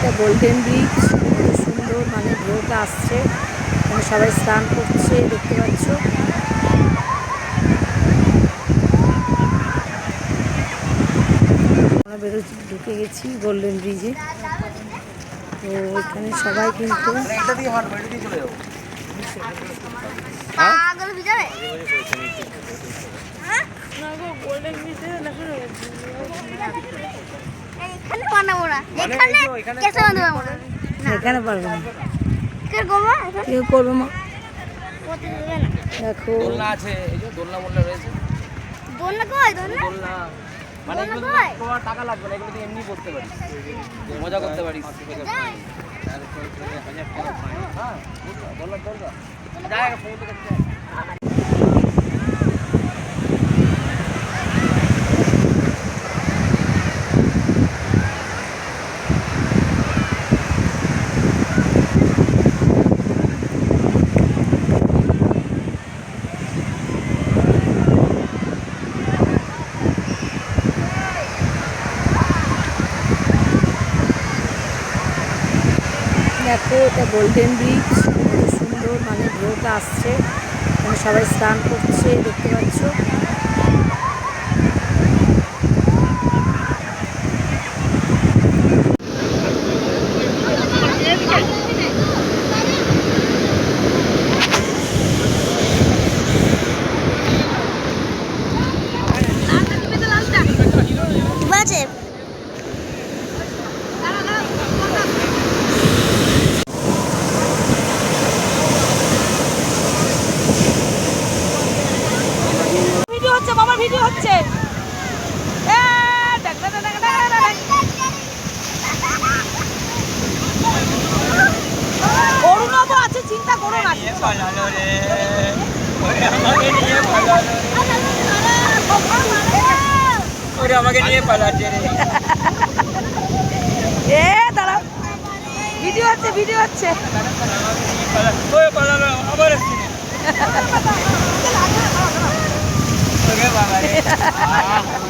এটা golden bridge, সুন্দর মানে ঢেউটা আসছে, সবাই স্নান করছে দেখতে পাচ্ছ। আমরা ঢুকে গেছি গোল্ডেন ব্রিজে। তো এখানে সবাই কিন্তু এখানে পারবো না, কেউ করবো না। দেখো দোলনা আছে, এই যে দোলনা মোলনা রয়েছে। দোলনা কই? দোলনা মানে এগুলো তোমার টাকা লাগবে না, এগুলো তুই এমনি করতে পারিস, মজা করতে পারিস। হ্যাঁ দোলনা দোলনা জায়গা ফোন থেকে দেখো এটা গোল্ডেন ব্রিজ, সুন্দর মানে ঢেউটা আসছে, সবাই স্নান করছে দেখতে পাচ্ছ। ভিডিও হচ্ছে অরুণব আছে, চিন্তা করো না। আমাকে নিয়ে পালাচ্ছে রে। এ দাঁড়া, ভিডিও হচ্ছে, ভিডিও হচ্ছে। আবার